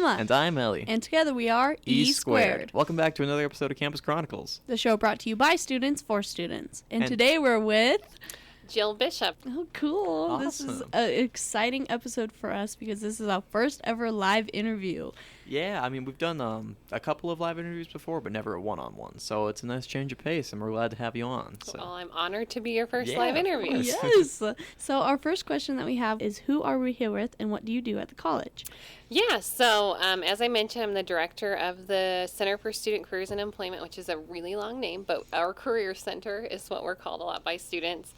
Emma. And I'm Ellie. And together we are E Squared. Welcome back to another episode of Campus Chronicles. The show brought to you by students for students. And today we're with... Jill Bishop. Oh, cool. Awesome. This is an exciting episode for us because this is our first ever live interview. Yeah, I mean, we've done a couple of live interviews before, but never a one-on-one. So it's a nice change of pace, and we're glad to have you on. So. Well, I'm honored to be your first live interview. Yes. So our first question that we have is, who are we here with, and what do you do at the college? Yeah, so as I mentioned, I'm the director of the Center for Student Careers and Employment, which is a really long name, but our Career Center is what we're called a lot by students.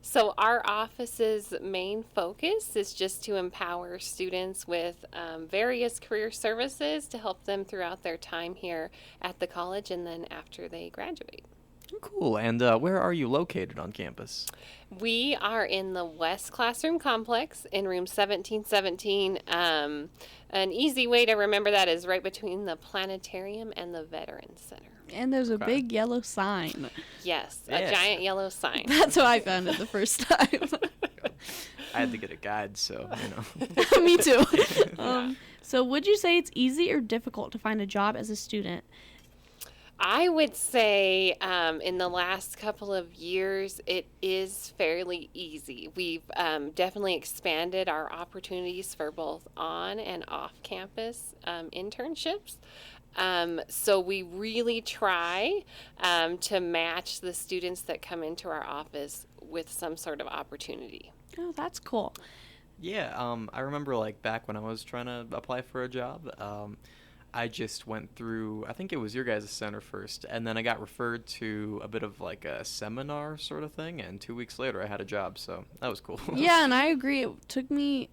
So our office's main focus is just to empower students with various career services to help them throughout their time here at the college and then after they graduate. Cool. And where are you located on campus? We are in the West Classroom Complex in room 1717. An easy way to remember that is right between the planetarium and the Veterans Center. And there's a big yellow sign. Yes, Yeah. a giant yellow sign. That's how I found it the first time. I had to get a guide, so, you know. Me too. So would you say it's easy or difficult to find a job as a student? I would say in the last couple of years, it is fairly easy. We've definitely expanded our opportunities for both on and off-campus internships. So we really try to match the students that come into our office with some sort of opportunity. Oh, that's cool. Yeah, I remember, like, back when I was trying to apply for a job, I just went through, I think it was your guys' center first, and then I got referred to a bit of like a seminar sort of thing, and 2 weeks later I had a job, so that was cool. Yeah, and I agree. It took me,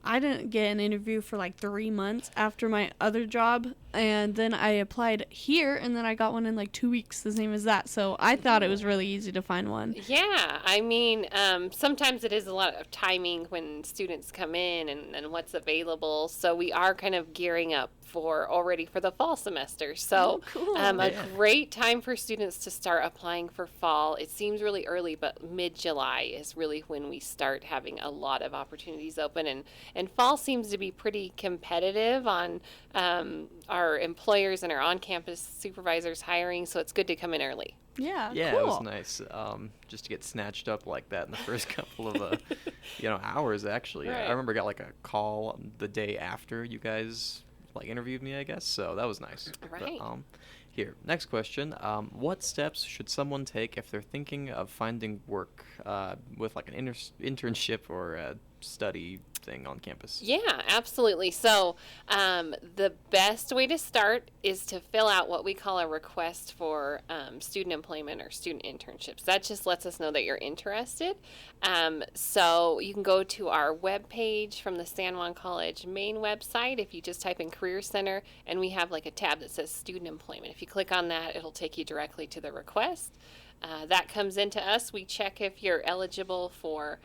I didn't get an interview for 3 months after my other job, and then I applied here, and then I got one in 2 weeks, the same as that. So I thought it was really easy to find one. Yeah, I mean, sometimes it is a lot of timing when students come in and what's available. So we are kind of gearing up already for the fall semester. So cool. A great time for students to start applying for fall. It seems really early, but mid-July is really when we start having a lot of opportunities open. And fall seems to be pretty competitive on our employers and our on-campus supervisors hiring, so it's good to come in early. Yeah, Yeah, cool. It was nice just to get snatched up like that in the first couple of hours, actually. Right. I remember I got a call the day after you guys interviewed me, I guess, so that was nice. Right. But, here, next question. What steps should someone take if they're thinking of finding work with an internship or a study thing on campus? Yeah, absolutely. So the best way to start is to fill out what we call a request for student employment or student internships. That just lets us know that you're interested. So you can go to our webpage from the San Juan College main website if you just type in Career Center, and we have a tab that says Student Employment. If you click on that, it'll take you directly to the request. That comes into us. We check if you're eligible for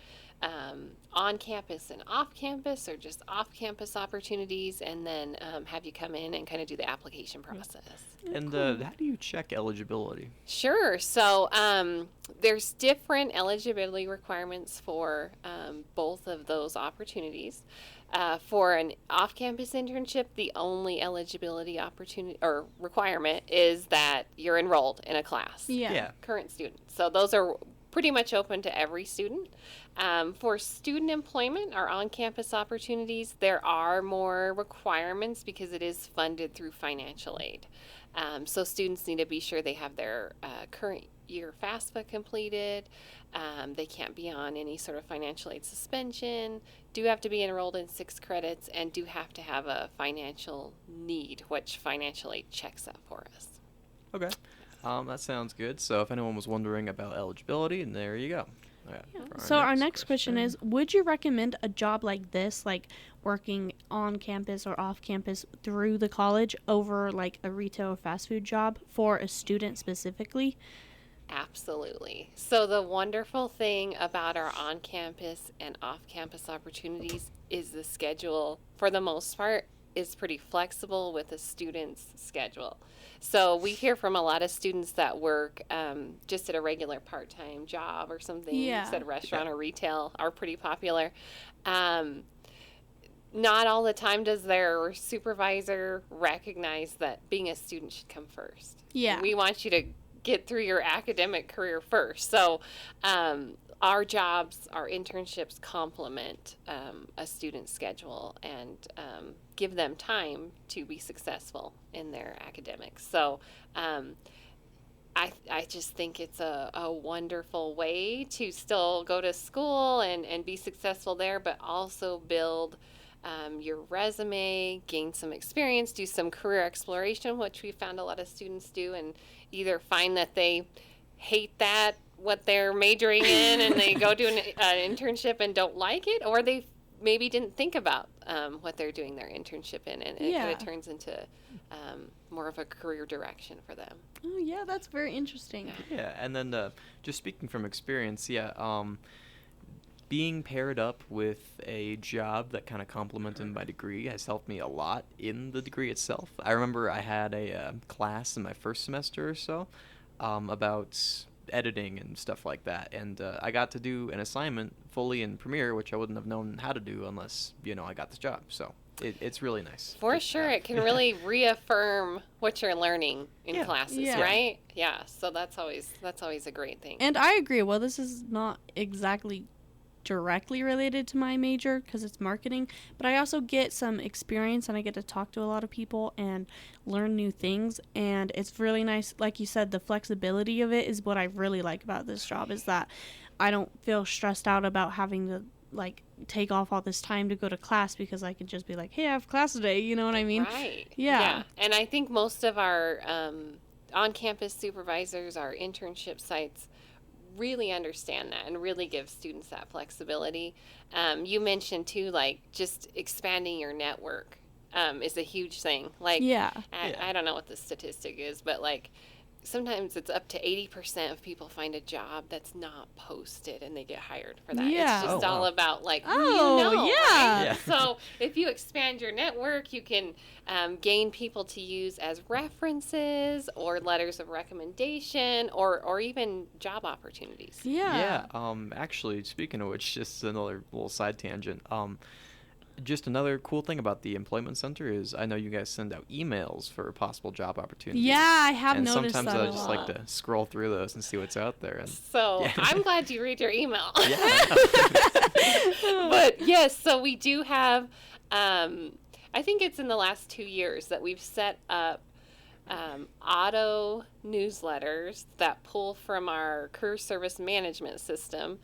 on-campus and off-campus or just off-campus opportunities, and then have you come in and kind of do the application process. And how do you check eligibility? Sure. So there's different eligibility requirements for both of those opportunities. For an off-campus internship, the only eligibility opportunity or requirement is that you're enrolled in a class. Yeah. Current student. So those are pretty much open to every student. For student employment or on-campus opportunities, there are more requirements because it is funded through financial aid. So students need to be sure they have their current year FAFSA completed. They can't be on any sort of financial aid suspension, do have to be enrolled in 6 credits, and do have to have a financial need, which financial aid checks that for us. Okay. That sounds good. So if anyone was wondering about eligibility, and there you go. Yeah. So our next question is, would you recommend a job like this, working on campus or off campus through the college, over a retail or fast food job for a student specifically? Absolutely. So the wonderful thing about our on-campus and off-campus opportunities is the schedule, for the most part, is pretty flexible with a student's schedule. So we hear from a lot of students that work just at a regular part-time job or something. Yeah. You said restaurant or retail are pretty popular. not all the time does their supervisor recognize that being a student should come first. Yeah. We want you to get through your academic career first. So our jobs, our internships complement a student's schedule and give them time to be successful in their academics. So I just think it's a wonderful way to still go to school and be successful there, but also build your resume, gain some experience, do some career exploration, which we found a lot of students do, and either find that they hate that, what they're majoring in, and they go do an internship and don't like it, or they maybe didn't think about what they're doing their internship in, and it kind of turns into more of a career direction for them. Oh, yeah, that's very interesting. Yeah, and then just speaking from experience, being paired up with a job that kind of complemented my degree has helped me a lot in the degree itself. I remember I had a class in my first semester or so about editing and stuff like that, and I got to do an assignment fully in Premiere, which I wouldn't have known how to do unless I got this job. So it's really nice. For sure, it can really reaffirm what you're learning in classes, right? Yeah, so that's always a great thing. And I agree. Well, this is not exactly directly related to my major because it's marketing, but I also get some experience and I get to talk to a lot of people and learn new things, and it's really nice. Like you said, the flexibility of it is what I really like about this job, is that I don't feel stressed out about having to take off all this time to go to class, because I can just be like, hey, I have class today, you know what I mean? Right. Yeah. And I think most of our on-campus supervisors, our internship sites, really understand that and really give students that flexibility. You mentioned too, just expanding your network is a huge thing. I don't know what the statistic is, but sometimes it's up to 80% of people find a job that's not posted and they get hired for that. Yeah. It's just all about right? So if you expand your network, you can gain people to use as references or letters of recommendation or even job opportunities. Yeah. Actually, speaking of which, just another little side tangent. Just another cool thing about the employment center is I know you guys send out emails for possible job opportunities. Yeah, I have and noticed that. And sometimes I just lot. like to scroll through those and see what's out there. And so I'm glad you read your email. Yeah. But yes, so we do have, I think it's in the last 2 years that we've set up auto newsletters that pull from our career service management system,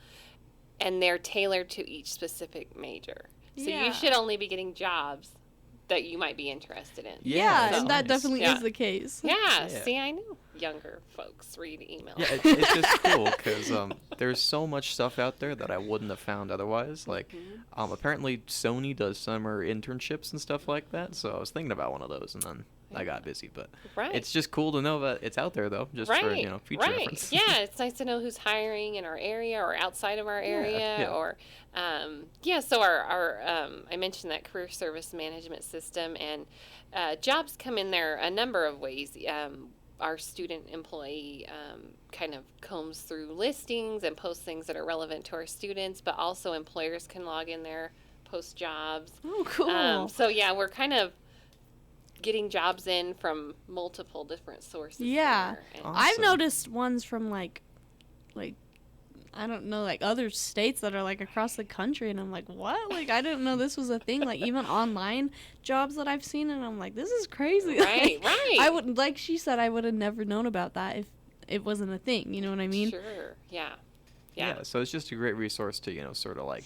and they're tailored to each specific major. So you should only be getting jobs that you might be interested in. Yeah, and that definitely is the case. Yeah, see, I know younger folks read emails. Yeah, it's just cool because there's so much stuff out there that I wouldn't have found otherwise. Apparently Sony does summer internships and stuff like that, so I was thinking about one of those, and then I got busy. But it's just cool to know that it's out there, though, just for future reference. Yeah, it's nice to know who's hiring in our area or outside of our area, or so our I mentioned that career service management system, and jobs come in there a number of ways. Our student employee kind of combs through listings and posts things that are relevant to our students, but also employers can log in there, post jobs. Oh, cool. So we're kind of getting jobs in from multiple different sources. Yeah. Awesome. I've noticed ones from like I don't know, other states that are across the country, and I'm like, what? I didn't know this was a thing. Even online jobs that I've seen, and I'm like, this is crazy. Right. I would, like she said, I would have never known about that if it wasn't a thing. You know what I mean? Sure. Yeah. So it's just a great resource to sort of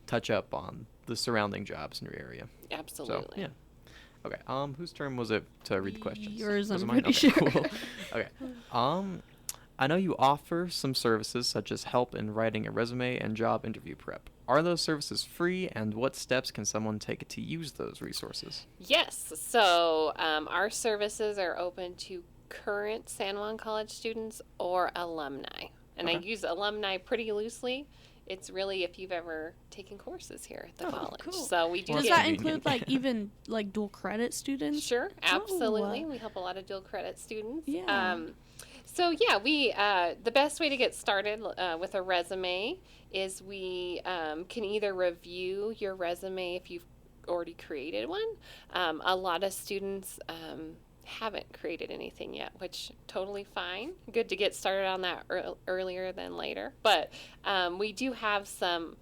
touch up on the surrounding jobs in your area. Absolutely. So, okay. Whose turn was it to read questions? Yours, was I'm it mine? pretty Okay, sure. Cool. Okay. I know you offer some services such as help in writing a resume and job interview prep. Are those services free, and what steps can someone take to use those resources? Yes. So our services are open to current San Juan College students or alumni. And I use alumni pretty loosely. It's really if you've ever taken courses here at the college. Cool. So we do. Does that include even dual credit students? Sure, absolutely. We help a lot of dual credit students. Yeah. We the best way to get started with a resume is we can either review your resume if you've already created one. A lot of students haven't created anything yet, which totally fine. Good to get started on that earlier than later. But we do have some,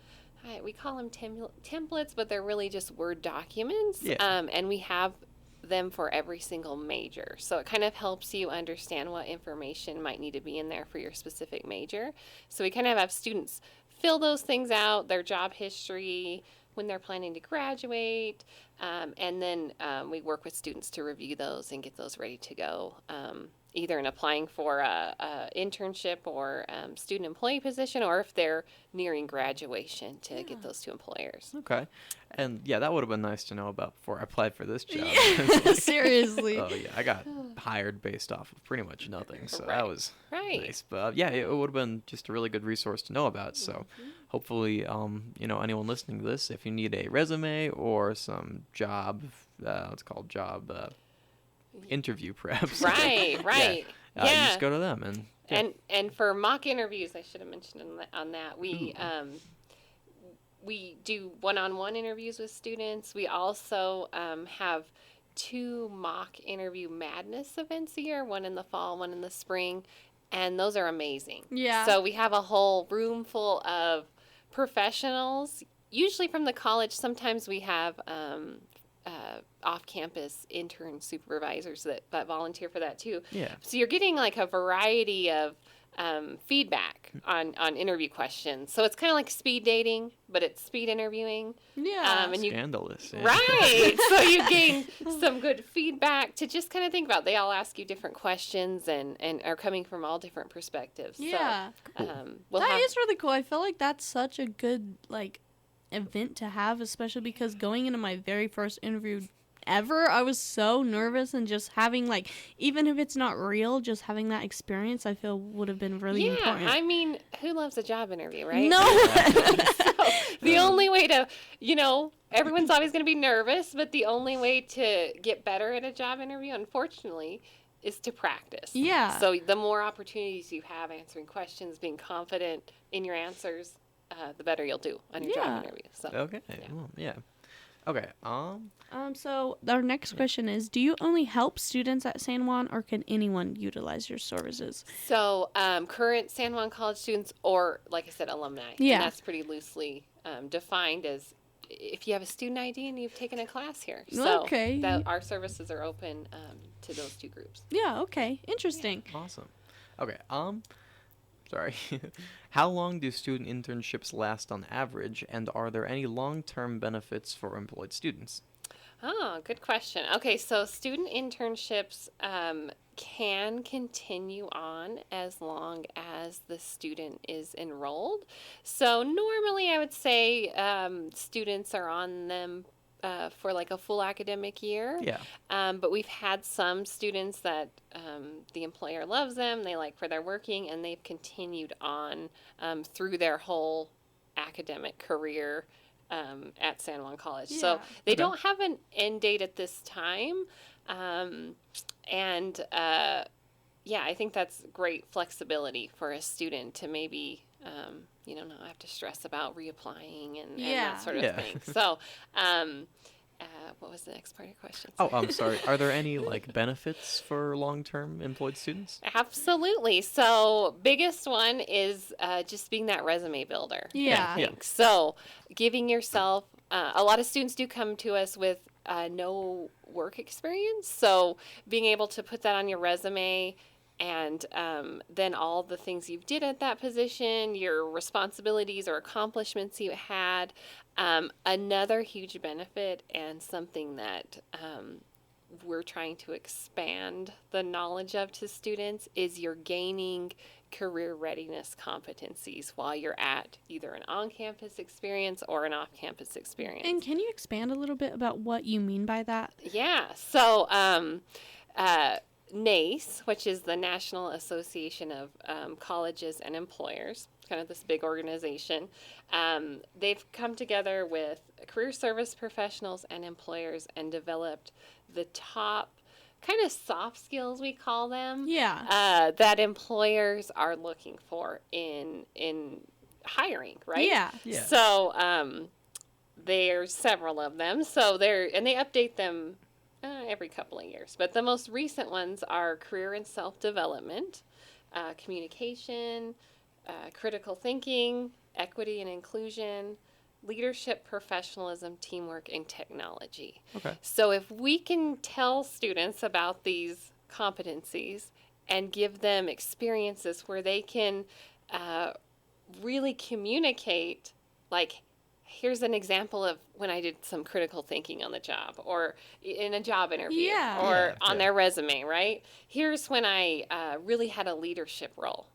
we call them templates, but they're really just Word documents. Yeah. And we have them for every single major. So it kind of helps you understand what information might need to be in there for your specific major. So we kind of have students fill those things out, their job history, when they're planning to graduate, and then we work with students to review those and get those ready to go, either in applying for a internship or student employee position, or if they're nearing graduation to get those to employers. Okay. And yeah, that would have been nice to know about before I applied for this job. Yeah, seriously. Oh yeah, I got hired based off of pretty much nothing, so Right. that was Right. nice. But yeah, it would have been just a really good resource to know about. So hopefully, anyone listening to this, if you need a resume or some job, what's called job interview perhaps. Right, right. You just go to them and. And for mock interviews, I should have mentioned on that, we do one-on-one interviews with students. We also have 2 mock interview madness events a year, one in the fall, one in the spring, and those are amazing. Yeah. So we have a whole room full of professionals, usually from the college. Sometimes we have off-campus intern supervisors that volunteer for that too. Yeah. So you're getting like a variety of feedback on interview questions. So it's kind of like speed dating, but it's speed interviewing. Yeah. And Scandalous. Yeah. Right. So you gain some good feedback to just kind of think about. They all ask you different questions and are coming from all different perspectives. Yeah. So, That is really cool. I feel like that's such a good event to have, especially because going into my very first interview ever, I was so nervous, and just having even if it's not real, just having that experience, I feel would have been really important. I mean, who loves a job interview, right? No. So the only way to, everyone's always going to be nervous, but the only way to get better at a job interview, unfortunately, is to practice. Yeah. So the more opportunities you have answering questions, being confident in your answers, the better you'll do on your job interview. So Okay. Well, yeah. Okay. So our next question is, do you only help students at San Juan, or can anyone utilize your services? So current San Juan College students, or like I said, alumni. Yeah. And that's pretty loosely defined as if you have a student ID and you've taken a class here. So Okay. our services are open to those 2 groups. Yeah, okay. Interesting. Awesome. Okay. Sorry. How long do student internships last on average, and are there any long-term benefits for employed students? Oh, good question. Okay, so student internships can continue on as long as the student is enrolled. So normally I would say students are on them for a full academic year. Yeah. But we've had some students that the employer loves them, they like where they're working, and they've continued on through their whole academic career at San Juan College. Yeah. So they Okay. don't have an end date at this time. I think that's great flexibility for a student to maybe not have to stress about reapplying and that sort of Yeah. thing. So, what was the next part of your question? Oh, I'm sorry. Are there any benefits for long-term employed students? Absolutely. So, biggest one is just being that resume builder. Yeah. I think. So, giving yourself, a lot of students do come to us with no work experience. So, being able to put that on your resume, and then all the things you did at that position, your responsibilities or accomplishments you had. Another huge benefit, and something that we're trying to expand the knowledge of to students, is you're gaining career readiness competencies while you're at either an on-campus experience or an off-campus experience. And can you expand a little bit about what you mean by that? Yeah. So, NACE, which is the National Association of Colleges and Employers, kind of this big organization, they've come together with career service professionals and employers and developed the top kind of soft skills, we call them, that employers are looking for in hiring, right? Yeah. Yeah. So there's several of them. So they update them every couple of years. But the most recent ones are career and self-development, communication, critical thinking, equity and inclusion, leadership, professionalism, teamwork, and technology. Okay. So if we can tell students about these competencies and give them experiences where they can really communicate, like, here's an example of when I did some critical thinking on the job or in a job interview or on their resume, right? Here's when I really had a leadership role.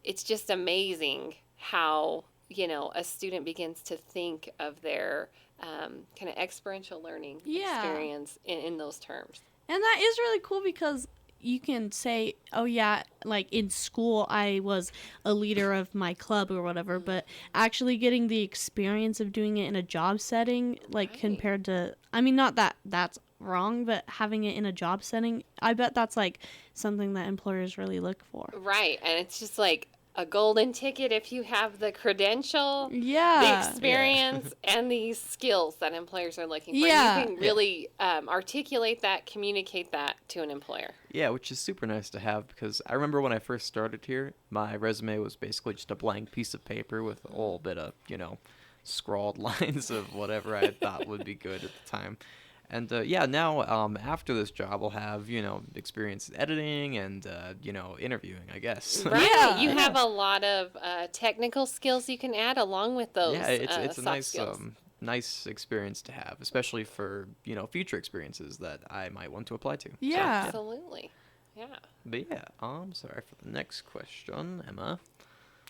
It's just amazing how, a student begins to think of their kind of experiential learning experience in those terms. And that is really cool because you can say, oh yeah, like in school I was a leader of my club or whatever, but actually getting the experience of doing it in a job setting, like compared to, I mean, not that that's wrong, but having it in a job setting, I bet that's like something that employers really look for. Right. And it's just like a golden ticket if you have the credential, the experience, and these skills that employers are looking for. Yeah. You can really articulate that, communicate that to an employer. Yeah, which is super nice to have because I remember when I first started here, my resume was basically just a blank piece of paper with a little bit of, scrawled lines of whatever I thought would be good at the time. And now after this job, I'll have, experience editing and, interviewing, I guess. Right. Yeah. You have a lot of technical skills you can add along with those. Yeah, it's a nice skills. Nice experience to have, especially for, future experiences that I might want to apply to. Yeah. So, absolutely. Yeah. But yeah, sorry for the next question, Emma.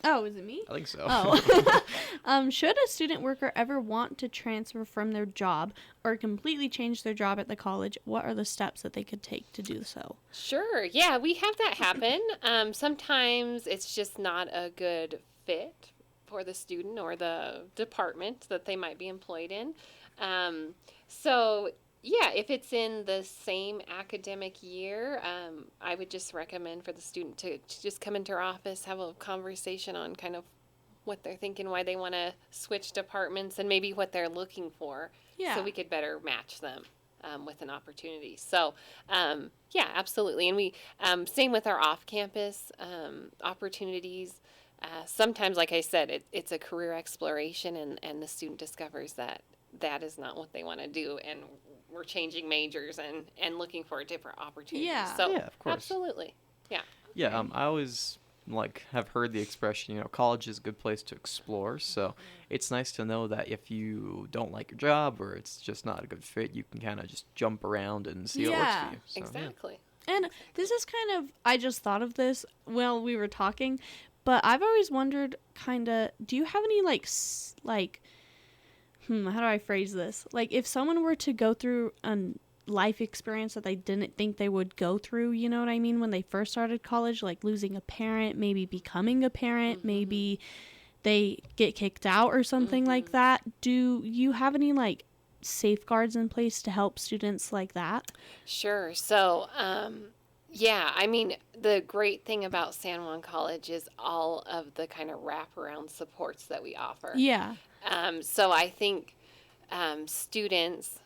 Oh, is it me? I think so. Oh. Should a student worker ever want to transfer from their job or completely change their job at the college, what are the steps that they could take to do so? Sure. Yeah, we have that happen. Sometimes it's just not a good fit for the student or the department that they might be employed in. Yeah, if it's in the same academic year, I would just recommend for the student to just come into our office, have a conversation on kind of what they're thinking, why they want to switch departments, and maybe what they're looking for. Yeah. So we could better match them with an opportunity. So, yeah, absolutely. And we same with our off-campus opportunities. Sometimes, like I said, it's a career exploration, and the student discovers that is not what they want to do, and we're changing majors and looking for a different opportunity. Yeah. So, yeah, of course. Absolutely. Yeah. Yeah, I always have heard the expression, college is a good place to explore. So it's nice to know that if you don't like your job or it's just not a good fit, you can kind of just jump around and see what works for you. So, exactly. Yeah. And this is kind of, I just thought of this while we were talking, but I've always wondered do you have any how do I phrase this? Like, if someone were to go through a life experience that they didn't think they would go through, you know what I mean, when they first started college, like losing a parent, maybe becoming a parent, maybe they get kicked out or something like that. Do you have any, safeguards in place to help students like that? Sure. So, yeah, I mean, the great thing about San Juan College is all of the kind of wraparound supports that we offer. Yeah. So I think students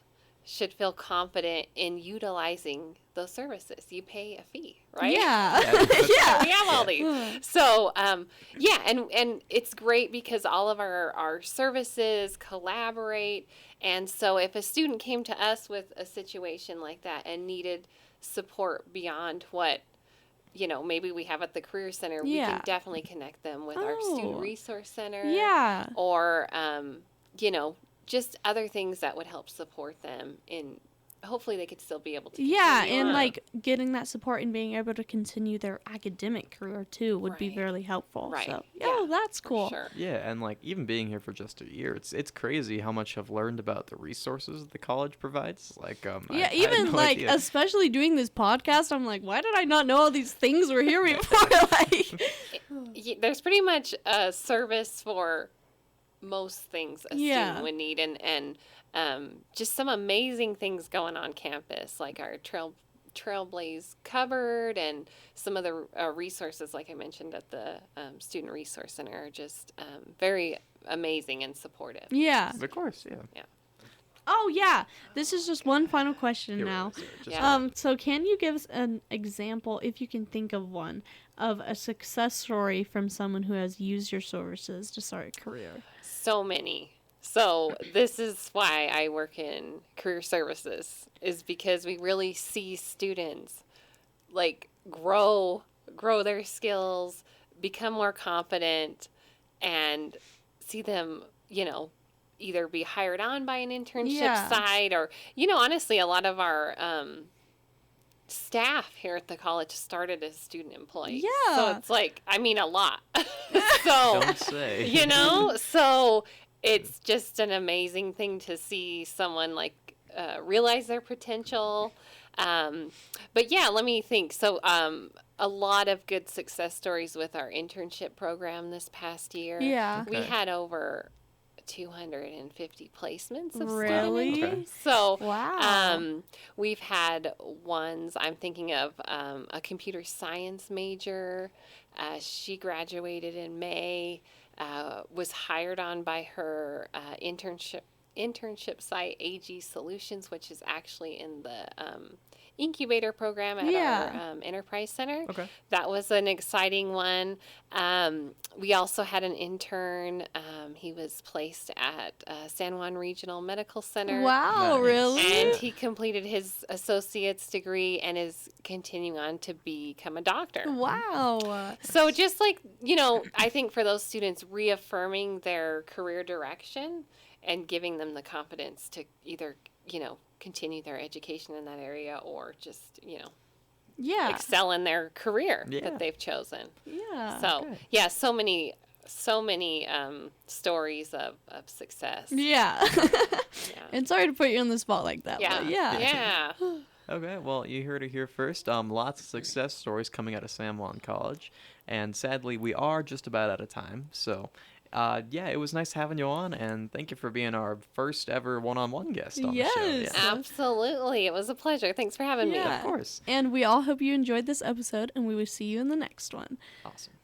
should feel confident in utilizing those services. You pay a fee, right? Yeah. Yeah. We have all these. So, yeah, and it's great because all of our services collaborate. And so if a student came to us with a situation like that and needed support beyond what maybe we have at the Career Center, we can definitely connect them with our Student Resource Center. Yeah. Or, just other things that would help support them in, hopefully they could still be able to continue. Yeah, and getting that support and being able to continue their academic career too would be really helpful. Right. So, that's cool. Sure. Yeah, and even being here for just a year, it's crazy how much I've learned about the resources the college provides. I even idea. Especially doing this podcast, I'm like, why did I not know all these things were here before? There's pretty much a service for most things a student would need, and just some amazing things going on campus, like our Trailblaze cupboard and some of the resources, like I mentioned at the Student Resource Center, are just very amazing and supportive. Yeah. Of course, yeah. Yeah. Oh, yeah. This is just one final question Here it now. is, here, just Yeah. So can you give us an example, if you can think of one, of a success story from someone who has used your services to start a career? So many. So this is why I work in career services, is because we really see students like grow their skills, become more confident, and see them, either be hired on by an internship site or, honestly, a lot of our staff here at the college started as student employees. Yeah. So it's like, a lot. So, Don't say. so it's just an amazing thing to see someone like realize their potential. But yeah, let me think. So, a lot of good success stories with our internship program this past year. Yeah. We Okay. had over 250 placements of Really? student Okay. interns. So, Wow. we've had ones, I'm thinking of a computer science major. She graduated in May, was hired on by her internship site, AG Solutions, which is actually in the incubator program at our enterprise center. Okay. That was an exciting one. We also had an intern. He was placed at San Juan Regional Medical Center. Wow, Nice. really? And he completed his associate's degree and is continuing on to become a doctor. Wow. So just like, I think for those students, reaffirming their career direction and giving them the confidence to either, continue their education in that area or just, Yeah. excel in their career Yeah. that they've chosen. Yeah. So, Okay. yeah, so many stories of success. Yeah. Yeah. And sorry to put you on the spot like that. Yeah. But yeah. Yeah. Okay, well, you heard it here first. Lots of success stories coming out of San Juan College, and sadly, we are just about out of time. So, yeah, it was nice having you on, and thank you for being our first ever one-on-one guest on the show. Yes. Yeah. Absolutely. It was a pleasure. Thanks for having me. Yeah. Of course. And we all hope you enjoyed this episode, and we will see you in the next one. Awesome.